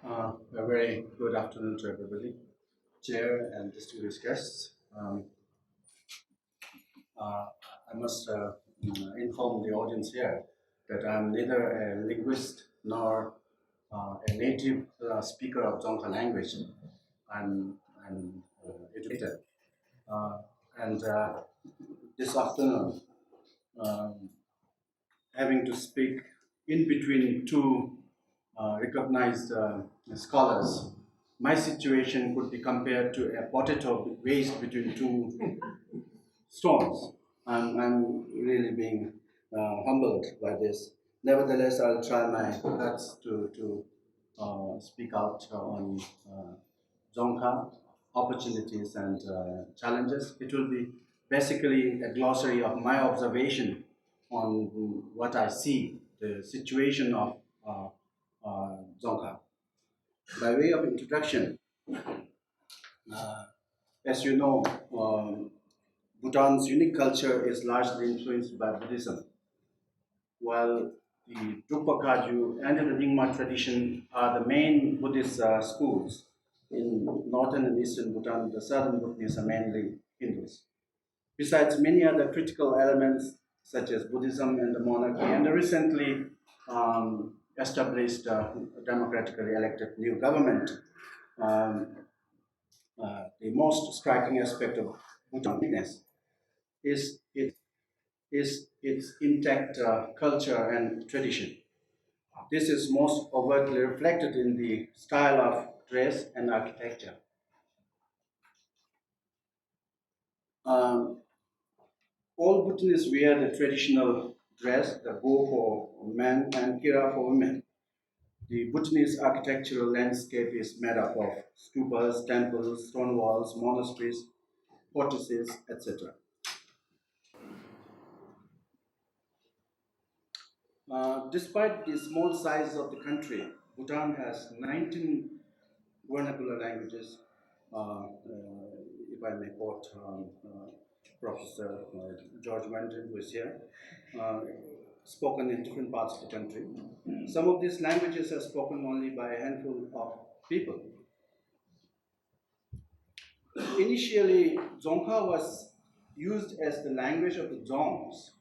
A very good afternoon to everybody, Chair and distinguished guests. Uh, I must inform the audience here that I'm neither a linguist nor a native speaker of Dzongkha language. I'm educated. Uh, and this afternoon, um, having to speak in between two recognized scholars, my situation could be compared to a potato waste between two stones. I'm really being humbled by this. Nevertheless, I'll try my best to speak out on Dzongkha opportunities and challenges. It will be basically a glossary of my observation on what I see, the situation of Dzongkha. By way of introduction, uh, as you know, Bhutan's unique culture is largely influenced by Buddhism, while the Drukpa Kagyu and the Nyingma tradition are the main Buddhist schools. In northern and eastern Bhutan, the southern Bhutanese are mainly Hindus. Besides many other critical elements such as Buddhism and the monarchy, and the recently established democratically elected new government, um, the most striking aspect of Bhutanese is its intact culture and tradition. This is most overtly reflected in the style of dress and architecture. Um, all Bhutanese wear the traditional dress, the bow for men and kira for women. The Bhutanese architectural landscape is made up of stupas, temples, stone walls, monasteries, fortresses, etc. Despite the small size of the country, Bhutan has 19 vernacular languages. If I may quote Professor George Wendell, who is here, uh, spoken in different parts of the country. Some of these languages are spoken only by a handful of people. Initially, Dzongkha was used as the language of the Dzongs,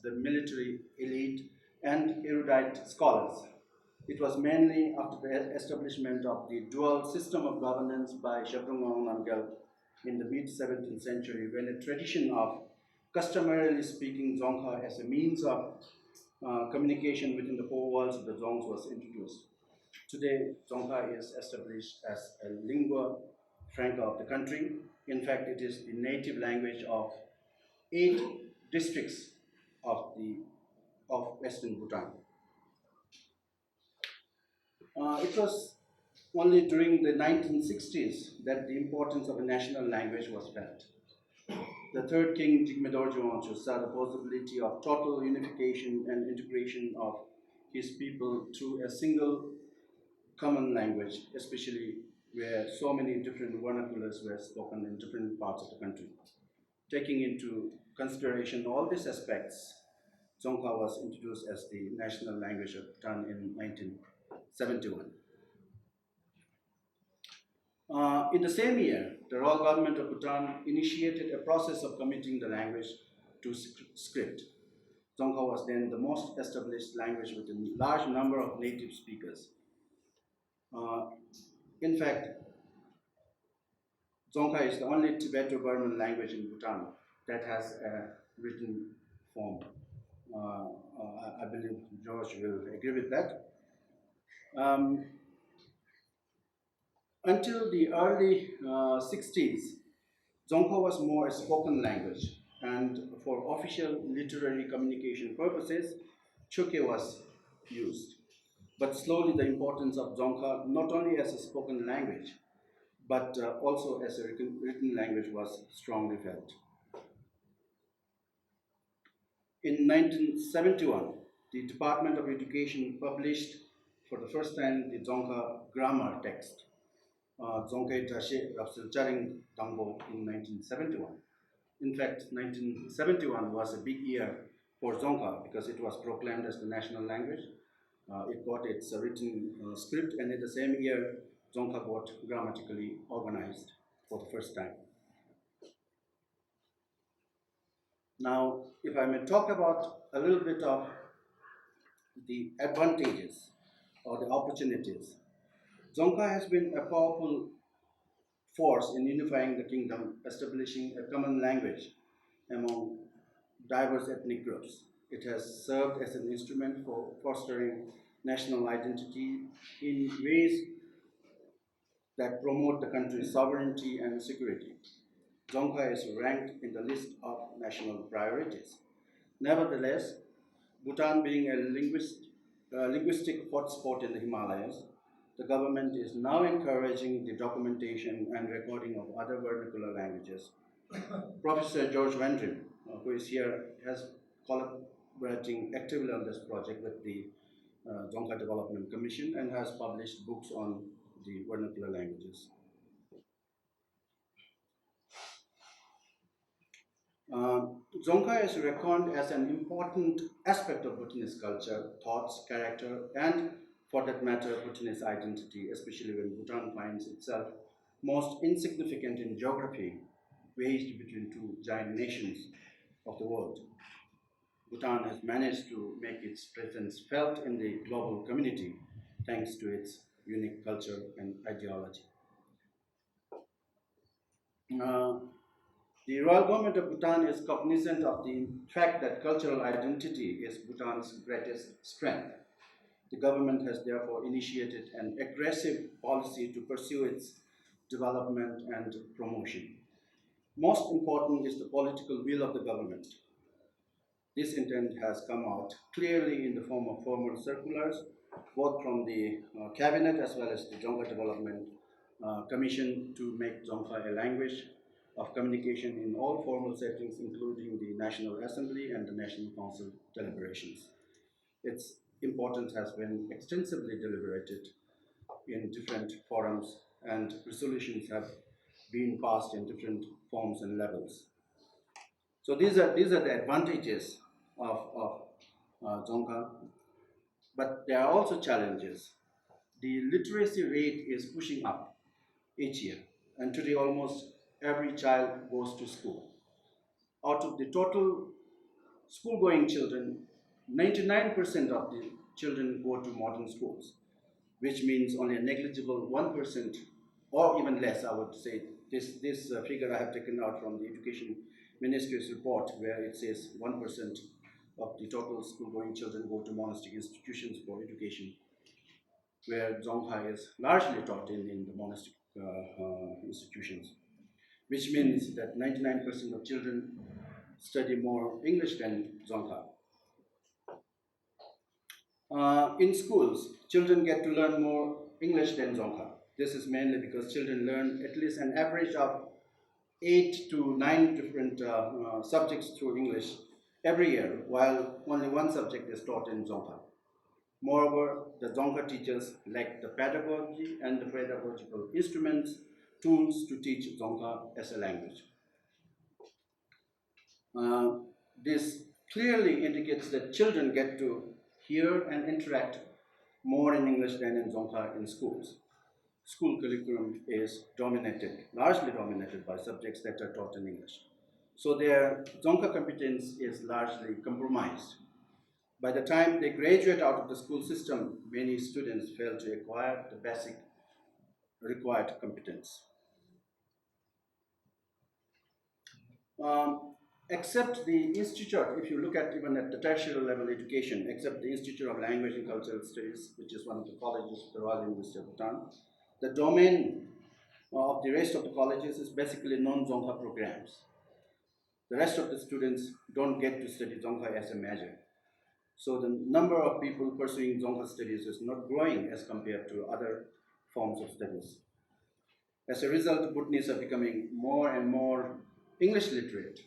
the military elite and erudite scholars. It was mainly after the establishment of the dual system of governance by Shabdrung Namgyal in the mid 17th century, when a tradition of customarily speaking Dzongkha as a means of communication within the four walls of the Dzongs was introduced. Today, Dzongkha is established as a lingua franca of the country. In fact, it is the native language of 8 districts of Western Bhutan. It was only during the 1960s that the importance of a national language was felt. The third king, Jigme Dorje, saw the possibility of total unification and integration of his people through a single common language, especially where so many different vernaculars were spoken in different parts of the country. Taking into consideration all these aspects, Dzongkha was introduced as the national language of Bhutan in 1971. In the same year, the royal government of Bhutan initiated a process of committing the language to script. Dzongkha was then the most established language with a large number of native speakers. Uh, in fact, Dzongkha is the only Tibeto-Burman language in Bhutan that has a written form. I believe George will agree with that. Um, until the early 60s, Dzongkha was more a spoken language, and for official literary communication purposes, Chuke was used. But slowly, the importance of Dzongkha, not only as a spoken language, but also as a written language, was strongly felt. In 1971, the Department of Education published for the first time the Dzongkha grammar text, Dzongkha Dashe Rapsilcharing Dangbo, in 1971. In fact, 1971 was a big year for Dzongkha because it was proclaimed as the national language. it got its written script, and in the same year, Dzongkha got grammatically organized for the first time. Now, if I may talk about a little bit of the advantages or the opportunities, Dzongkha has been a powerful force in unifying the kingdom, establishing a common language among diverse ethnic groups. It has served as an instrument for fostering national identity in ways that promote the country's sovereignty and security. Dzongkha is ranked in the list of national priorities. Nevertheless, Bhutan being a linguistic hotspot in the Himalayas, the government is now encouraging the documentation and recording of other vernacular languages. Professor George Vandrin, who is here, has collaborating actively on this project with the Dzongkha Development Commission and has published books on the vernacular languages. Dzongkha is reckoned as an important aspect of Bhutanese culture, thoughts, character, and for that matter, Bhutanese identity, especially when Bhutan finds itself most insignificant in geography, wedged between two giant nations of the world. Bhutan has managed to make its presence felt in the global community thanks to its unique culture and ideology. Uh, the Royal Government of Bhutan is cognizant of the fact that cultural identity is Bhutan's greatest strength. The government has therefore initiated an aggressive policy to pursue its development and promotion. Most important is the political will of the government. This intent has come out clearly in the form of formal circulars, both from the cabinet as well as the Dzongkha Development Commission to make Dzongkha a language of communication in all formal settings, including the National Assembly and the National Council deliberations. Its importance has been extensively deliberated in different forums, and resolutions have been passed in different forms and levels. So these are the advantages of Dzongkha, but there are also challenges. The literacy rate is pushing up each year, and today almost every child goes to school. Out of the total school-going children, 99% of the children go to modern schools, which means only a negligible 1%, or even less, I would say. This figure I have taken out from the Education Ministry's report, where it says 1% of the total school-going children go to monastic institutions for education, where Dzongkha is largely taught in the monastic institutions, which means that 99% of children study more English than Dzongkha. In schools, children get to learn more English than Dzongkha. This is mainly because children learn at least an average of 8 to 9 different subjects through English every year, while only one subject is taught in Dzongkha. Moreover, the Dzongkha teachers lack the pedagogy and the pedagogical instruments, tools to teach Dzongkha as a language. Uh, this clearly indicates that children get to hear and interact more in English than in Dzongkha in schools. School curriculum is largely dominated by subjects that are taught in English. So their Dzongkha competence is largely compromised. By the time they graduate out of the school system, many students fail to acquire the basic required competence. Um, except the institute, if you look at even at the tertiary level education, except the Institute of Language and Cultural Studies, which is one of the colleges of the Royal University of Bhutan, the domain of the rest of the colleges is basically non-Dzongkha programs. The rest of the students don't get to study Dzongkha as a major. So the number of people pursuing Dzongkha studies is not growing as compared to other forms of studies. As a result, Bhutanese are becoming more and more English literate,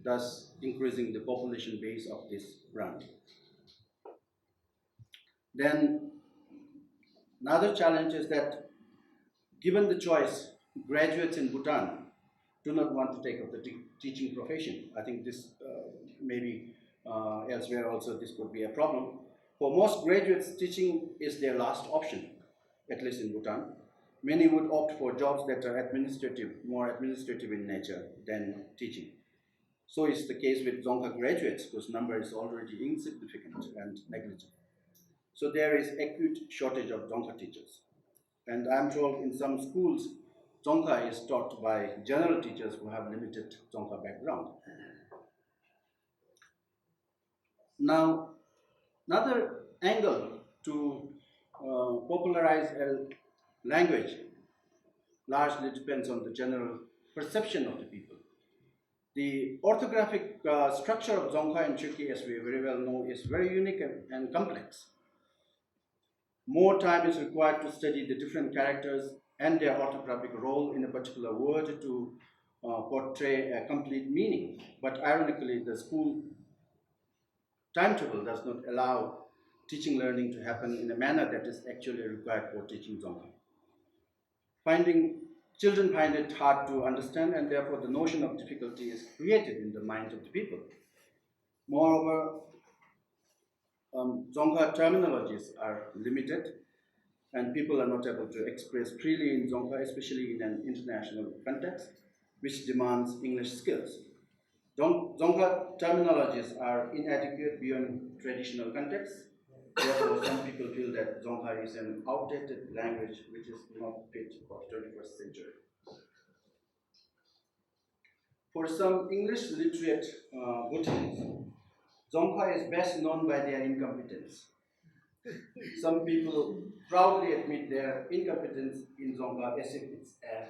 thus increasing the population base of this branch. Then another challenge is that given the choice, graduates in Bhutan do not want to take up the teaching profession. I think this maybe elsewhere also this could be a problem. For most graduates, teaching is their last option, at least in Bhutan. Many would opt for jobs that are more administrative in nature than teaching. So is the case with Dzongkha graduates, whose number is already insignificant and negligible. So there is acute shortage of Dzongkha teachers. And I'm told in some schools, Dzongkha is taught by general teachers who have limited Dzongkha background. Now, another angle to popularize a language largely depends on the general perception of the people. The orthographic structure of Dzongkha in Turkey, as we very well know, is very unique and complex. More time is required to study the different characters and their orthographic role in a particular word to portray a complete meaning. But ironically, the school timetable does not allow teaching learning to happen in a manner that is actually required for teaching Dzongkha. Finding Children find it hard to understand, and therefore the notion of difficulty is created in the minds of the people. Moreover, Dzongkha terminologies are limited, and people are not able to express freely in Dzongkha, especially in an international context, which demands English skills. Dzongkha terminologies are inadequate beyond traditional contexts. Therefore, some people feel that Dzongkha is an outdated language which is not fit for the 21st century. For some English literate Bhutanese, Dzongkha is best known by their incompetence. Some people proudly admit their incompetence in Dzongkha as if it's a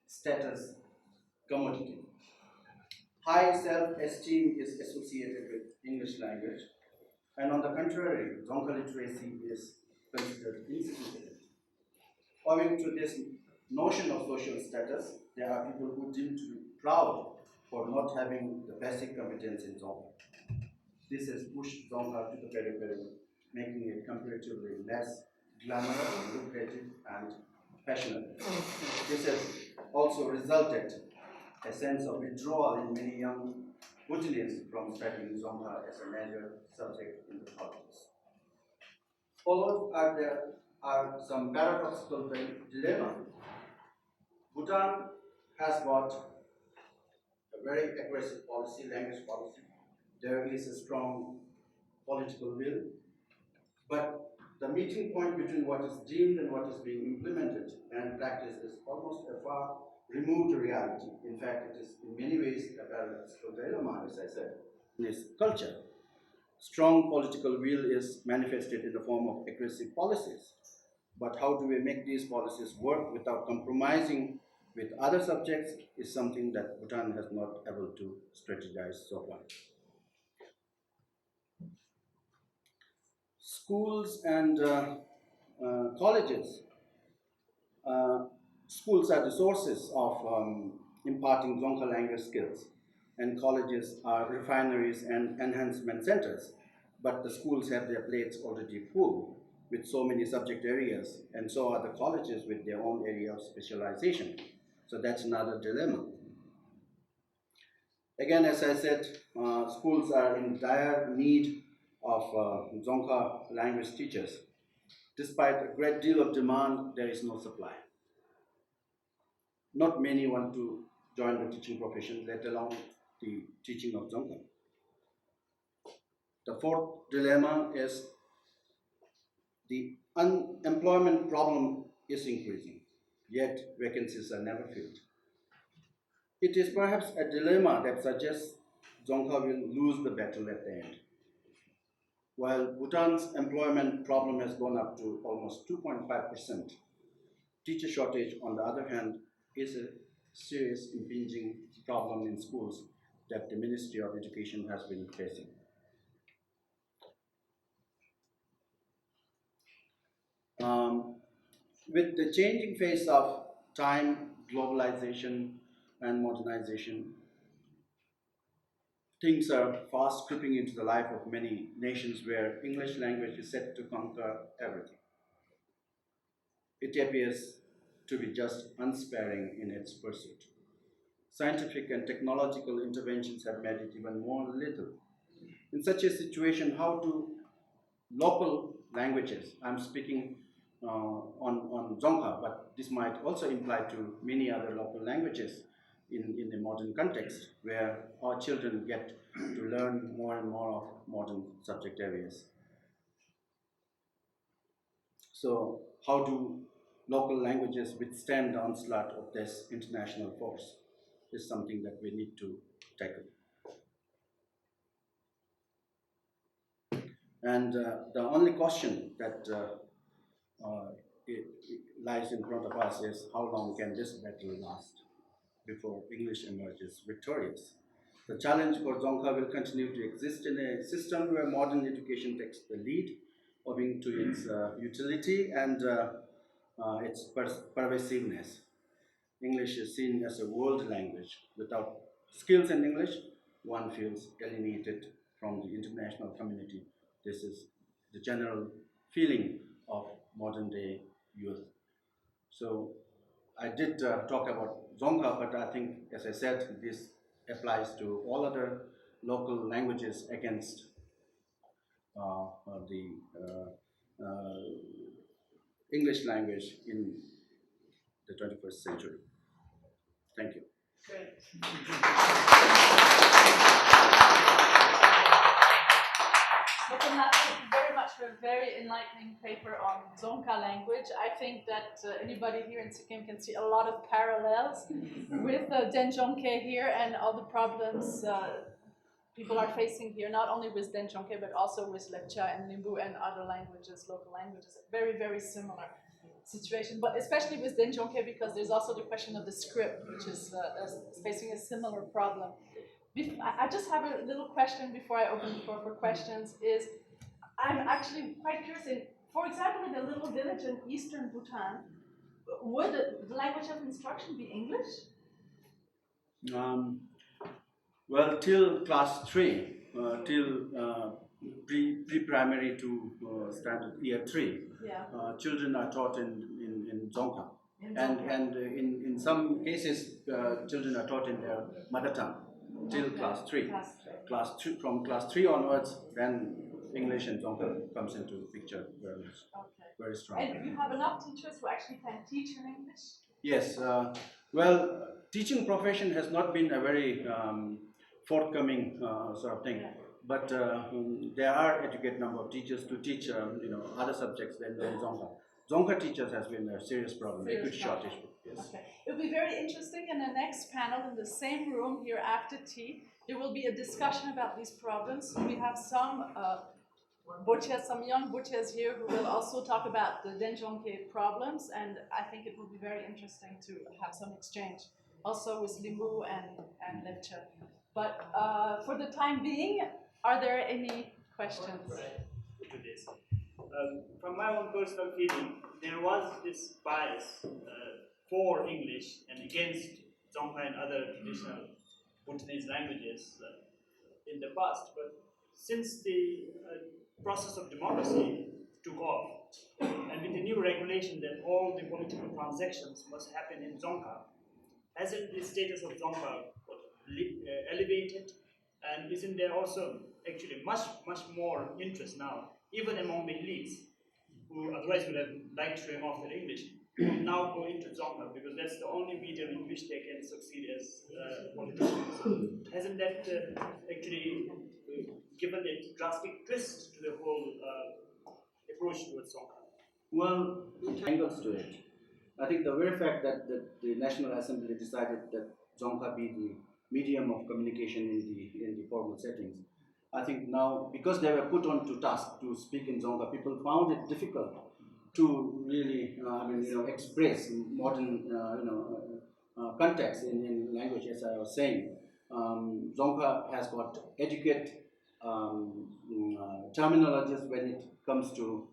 status commodity. High self-esteem is associated with English language, and on the contrary, Dzongkha literacy is considered insignificant. Owing to this notion of social status, there are people who deem to be proud for not having the basic competence in Dzongkha. This has pushed Dzongkha to the periphery, making it comparatively less glamorous, lucrative, and fashionable. This has also resulted a sense of withdrawal in many young Bhutanese from studying Dzongkha as a major subject in the colleges. Followed are some paradoxical dilemmas. Bhutan has got a very aggressive policy, language policy. There is a strong political will, but the meeting point between what is deemed and what is being implemented and practiced is almost a far removed reality. In fact, it is in many ways a paradoxical dilemma, as I said, in its culture. Strong political will is manifested in the form of aggressive policies. But how do we make these policies work without compromising with other subjects is something that Bhutan has not able to strategize so far. Schools and colleges. Uh, Schools are the sources of imparting Dzongkha language skills, and colleges are refineries and enhancement centers. But the schools have their plates already full with so many subject areas, and so are the colleges with their own area of specialization. So that's another dilemma. Again, as I said, schools are in dire need of Dzongkha language teachers. Despite a great deal of demand, there is no supply. Not many want to join the teaching profession, let alone the teaching of Dzongkha. The fourth dilemma is the unemployment problem is increasing, yet vacancies are never filled. It is perhaps a dilemma that suggests Dzongkha will lose the battle at the end. While Bhutan's employment problem has gone up to almost 2.5%, teacher shortage, on the other hand, is a serious impinging problem in schools that the Ministry of Education has been facing. Um, with the changing face of time, globalization, and modernization, things are fast creeping into the life of many nations where English language is set to conquer everything. It appears to be just unsparing in its pursuit. Scientific and technological interventions have made it even more lethal. In such a situation, how to local languages. I'm speaking on Dzongkha, but this might also apply to many other local languages in the modern context, where our children get to learn more and more of modern subject areas. So how do local languages withstand the onslaught of this international force is something that we need to tackle. And the only question that it lies in front of us is how long can this battle last before English emerges victorious? The challenge for Dzongkha will continue to exist in a system where modern education takes the lead, owing to its utility and its pervasiveness. English is seen as a world language. Without skills in English, one feels alienated from the international community. This is the general feeling of modern day youth. So I did talk about Dzongkha, but I think, as I said, this applies to all other local languages against the English language in the 21st century. Thank you. Great. Thank you very much for a very enlightening paper on Dzongkha language. I think that anybody here in Sikkim can see a lot of parallels with Dzongkha here and all the problems people are facing here, not only with Dzongkha but also with Lepcha and Limbu and other languages, local languages. Very, very similar situation, but especially with Dzongkha because there's also the question of the script, which is facing a similar problem. I just have a little question before I open the floor for questions. I'm actually quite curious. For example, in a little village in eastern Bhutan, would the language of instruction be English? Well, till class 3, till pre-primary to standard year 3, yeah. Children are taught in Dzongkha. And in some cases, children are taught in their mother tongue till class 3. From class 3 onwards, then English and Dzongkha comes into the picture very strong. And you have enough teachers who actually can teach in English? Yes. Well, teaching profession has not been a very forthcoming sort of thing. Yeah. But there are adequate number of teachers to teach other subjects than Dzongkha. Dzongkha teachers has been a serious problem, a good shortage. Yes. Okay. It will be very interesting in the next panel in the same room here after tea. There will be a discussion about these problems. We have some some young butchers here who will also talk about the Dzongkha problems, and I think it will be very interesting to have some exchange also with Limbu and Lepcha. But for the time being, are there any questions? To this. From my own personal feeling, there was this bias for English and against Dzongkha and other traditional Bhutanese languages in the past. But since the process of democracy took off, and with the new regulation that all the political transactions must happen in Dzongkha, hasn't the status of Dzongkha elevated? And isn't there also actually much more interest now, even among the elites, who otherwise would have liked showing off their English, now go into Dzongkha because that's the only medium in which they can succeed as politicians? Hasn't that actually given a drastic twist to the whole approach towards Dzongkha? Well, it angles to it. I think the very fact that the National Assembly decided that Dzongkha be the medium of communication in the formal settings, I think now, because they were put on to task to speak in Dzongkha, people found it difficult to really, express modern, context in language, as I was saying. Dzongkha has got adequate terminologies when it comes to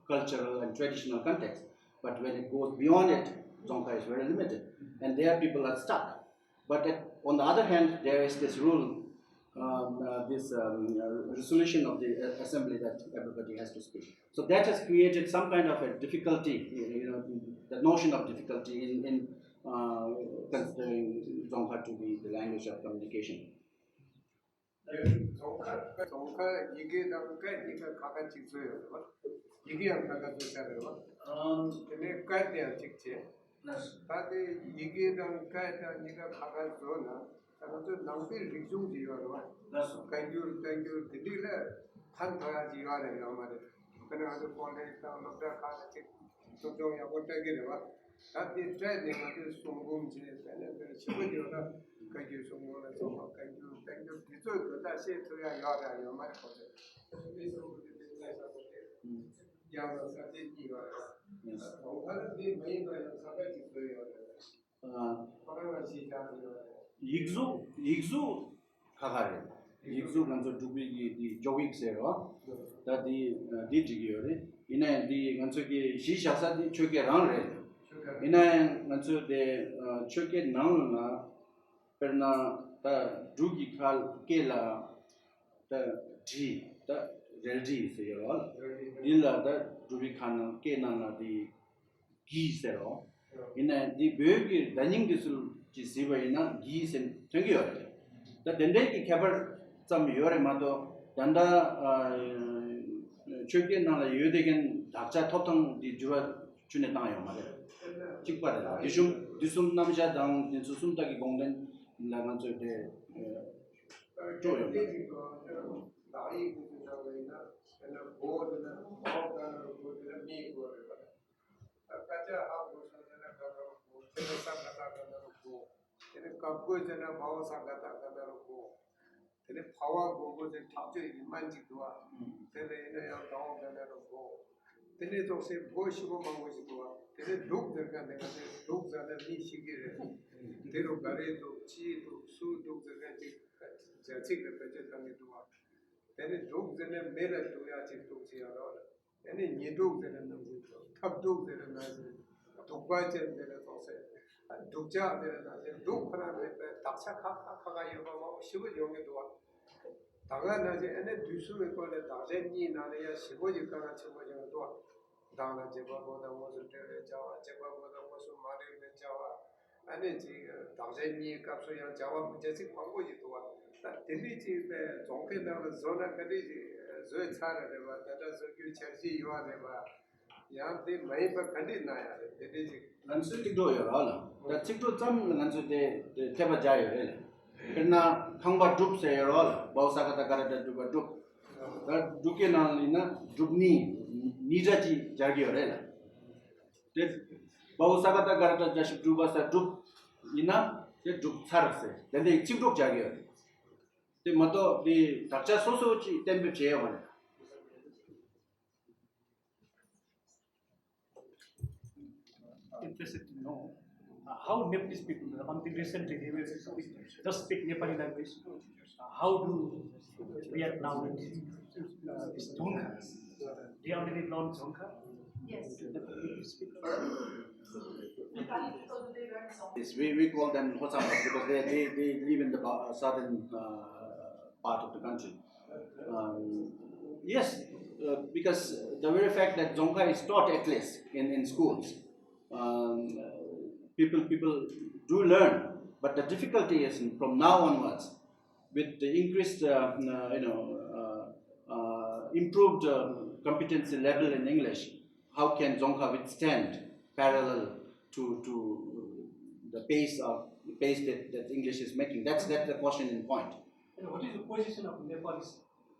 cultural and traditional context, but when it goes beyond it, Dzongkha is very limited, and there people are stuck. But on the other hand, there is this rule, this resolution of the assembly that everybody has to speak. So that has created some kind of a difficulty, the notion of difficulty in considering Dzongkha to be the language of communication. Dzongkha 이게 담가 니가 가가 찍어요. 이게 안 가가 찍잖아요. 근데 까대야 찍지. 다들 이게 담가 니가 가가 줘나. 그래서 낭비 리중 지어요. 간주 드릴래 한 더야 지어야 말이야. 그래 아주 폰에 딱 넣다 가가 찍 조정야 못하게 봐. 다들 트레이닝 아주 송금지 되는 시부지어라. 간주 송금을 좀 간주 뒤쪽 다시 들어야 야야 말 거죠. 야서 지기가 정말은 네 메인가 사가지 그래요. 그러면 시작이요. 익수 가가래. 익수 간저 두비기 디 조익세로. 다디 디지기요래. 이내 디 간저기 시샤사디 초게랑래. 이내 간저데 초게 나오나 perna ta dugi khal kela ta ji ta relji se yo dilla ta dugi khana kena na di gi se ro ina di begi daning disul ji siba ina gi sen tengi yo ta dende ki khabar cham yore ma to danda choge na la yodegen dakcha thotong di jura chune ta yo ma le chikpare disum namja dang din susum ta ki gongden 나만 저때 조용. 나이 구조상이나 그냥 보드나 보드나 보드나 미고를 봐. 아까자 하고 선생님 가고 세상가다 가고 근데 갑고잖아 바오상가다 가고 근데 파와 고고제 탑저 이만지도 와. 근데 이래야 나오 가고 근데 저세 보시고 망고지도 와. 근데 독들가 내가 독자는 미시기를 대로 가래도 지도 수도 저게 자치가 배제당이 도와. 근데 독자는 매를 도야지 독지야로. 근데 니독자는 너무 탑독자는 나지. 독과제는 도세. 독자들은 나지. 독하나는 dak차카카가 여봐 시부 용에도 와. 다가나지 애네 뒤수에 걸에 다제니 나래야 시부지가가 쳐보지도 와. 다나 제바보다 무슨 때에 자와 제바보다 무슨 말을 자와 아니 지금 당신이 값소야 자와 문제지 광고지도 와 델리지에 종편나는 전화 그리지 저 차라를 봐 다다 저기 철시 요하네 봐 야한테 많이 봐 간디나야 델리지 난수 tikdo yo la da tikdo cham nansu de teba jayo le kena khangba drup se yo la bausa kata karata drup da duke na lina drupni nijaji jagi yo la de bausa kata karata jashi drupa sa drup ina de drup sarse de tikdo jagi yo de mato de dakcha soso chi tembe che yo la Interested to know how Nepalese people, until recently, they were just speak Nepali language. How do react now with this Dzongkha? They already learned Dzongkha? Yes. Speak. Yes, we call them Hosamas because they live in the southern part of the country. Yes, because the very fact that Dzongkha is taught at least in schools, people do learn, but the difficulty is from now onwards, with the increased improved competency level in English, how can Dzongkha withstand parallel to the pace that English is making? That's the question in point. And what is the position of Nepalese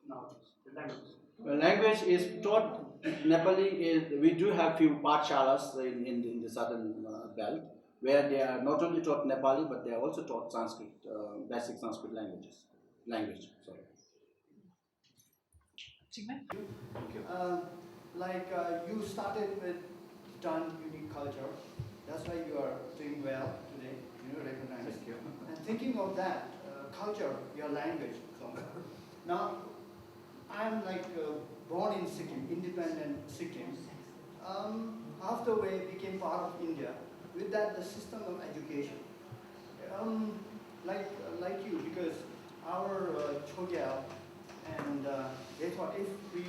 nowadays, the language? Well, language is taught. Nepali we do have few pathshalas in the southern belt where they are not only taught Nepali but they are also taught Sanskrit, basic Sanskrit language. Sorry. You started with done unique culture. That's why you are doing well today. Recognized. Thank you. And thinking of that culture, your language. Now, I'm born in Sikkim, independent Sikkim. After we became part of India, with that the system of education, like you, because our Chogyal and they thought if we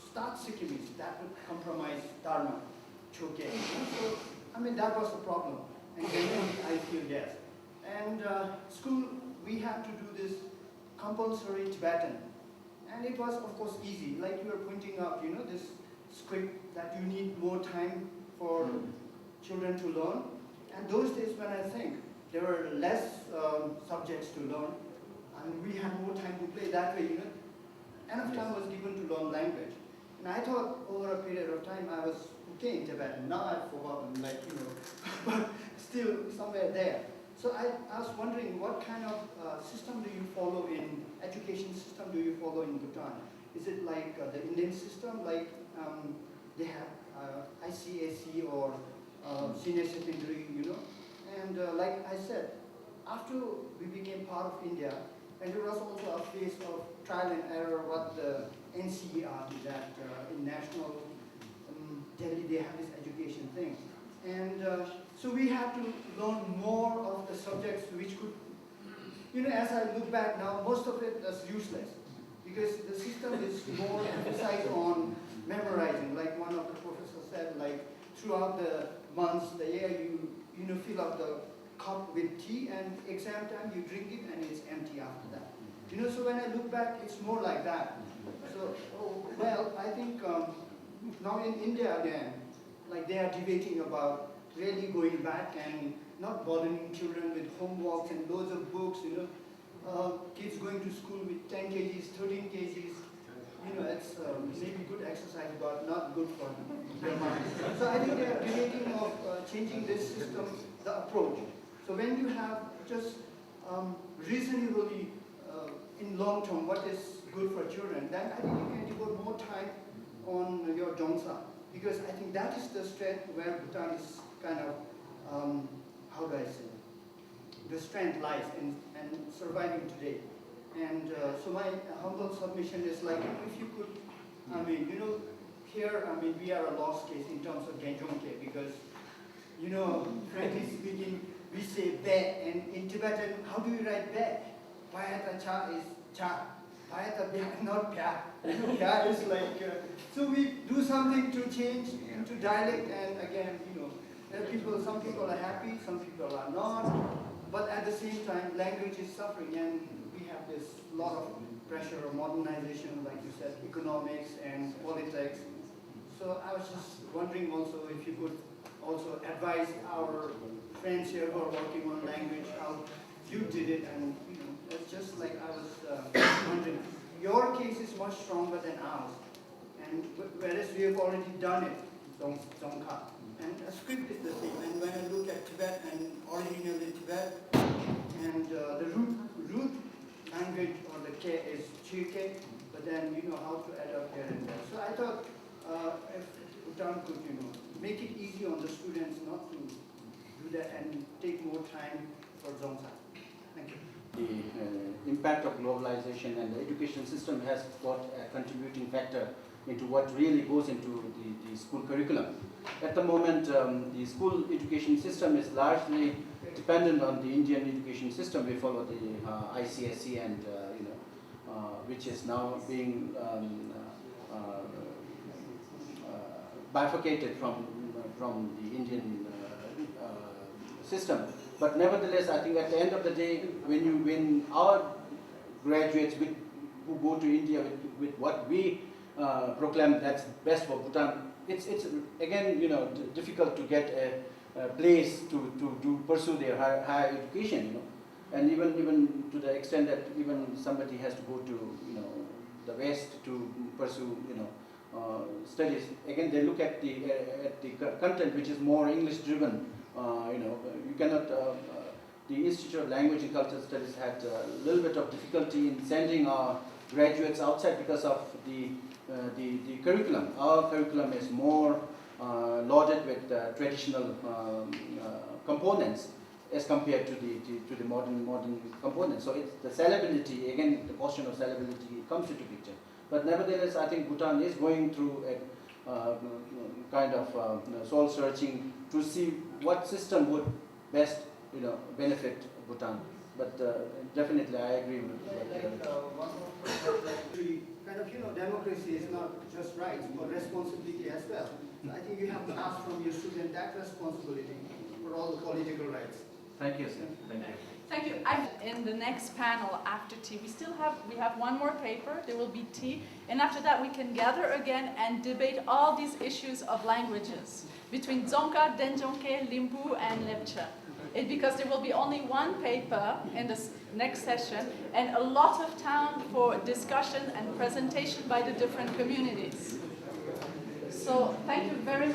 start Sikkimese, that would compromise Dharma, Chogyal. So, that was the problem. And generally, I feel yes. And school, we have to do this compulsory Tibetan. And it was, of course, easy. Like you were pointing out, this script that you need more time for children to learn. And those days when I think there were less subjects to learn, and we had more time to play that way, enough time was given to learn language. And I thought over a period of time I was okay in Tibetan. Now I've forgotten, but still somewhere there. So I was wondering, what kind of system do you follow education system do you follow in Bhutan? Is it like the Indian system, like they have ICAC or senior secondary, And like I said, after we became part of India, and there was also a phase of trial and error what the NCER did that in national Delhi they have this education thing. And so we had to learn more of the subjects which could, as I look back now, most of it is useless because the system is more emphasized on memorizing. Like one of the professors said, like throughout the months, the year, you fill up the cup with tea, and exam time you drink it and it's empty after that. So when I look back, it's more like that. So, I think now in India again, like they are debating about really going back and not burdening children with homeworks and loads of books, kids going to school with 10 kgs, 13 kgs. It's maybe good exercise, but not good for their mind. So I think they are debating of changing this system, the approach. So when you have just reasonably in long term what is good for children, then I think you can devote more time on your Dzongkha, because I think that is the strength where Bhutan is kind of, how do I say, the strength lies in surviving today. And so my humble submission is like, if you could, here, we are a lost case in terms of Dzongkha because, frankly speaking, we say be, and in Tibetan, how do you write be? Payata cha is cha. Payata bya, not pya. Pya is like, so we do something to change into dialect, and again, there are some people are happy, some people are not, but at the same time, language is suffering, and we have this lot of pressure of modernization, like you said, economics and politics. So I was just wondering also if you could also advise our friends here who are working on language, how you did it, and it's just like I was wondering. Your case is much stronger than ours, and whereas we have already done it, Dzongkha, and the script is the same. And when I look at Tibet and originally Tibet, and the root language or the K is Chike, but then how to add up here and there. So I thought if Bhutan could make it easy on the students not to do that and take more time for Dzongkha. Thank you. The impact of globalization and the education system has got a contributing factor into what really goes into the school curriculum. At the moment, the school education system is largely dependent on the Indian education system. We follow the ICSE and which is now being bifurcated from the Indian system. But nevertheless, I think at the end of the day, when our graduates who go to India with what we proclaim that's best for Bhutan, it's again difficult to get a place to pursue their higher education, and even to the extent that even somebody has to go to the West to pursue studies. Again, they look at the content which is more English driven. You cannot. The Institute of Language and Cultural Studies had a little bit of difficulty in sending our graduates outside because of the curriculum. Our curriculum is more loaded with traditional components as compared to the modern components. So it's the salability, again, the question of salability comes into picture. But nevertheless, I think Bhutan is going through a kind of soul searching to see what system would best benefit Bhutan. But definitely, I agree with one more kind of democracy is not just rights, but responsibility as well. So I think you have to ask from your student that responsibility for all the political rights. Thank you, sir. Thank you. Thank you. In the next panel after tea, we have one more paper. There will be tea, and after that we can gather again and debate all these issues of languages between Dzongkha, Dzongkha, Limbu, and Lepcha. Because there will be only one paper in this next session, and a lot of time for discussion and presentation by the different communities. So thank you very much.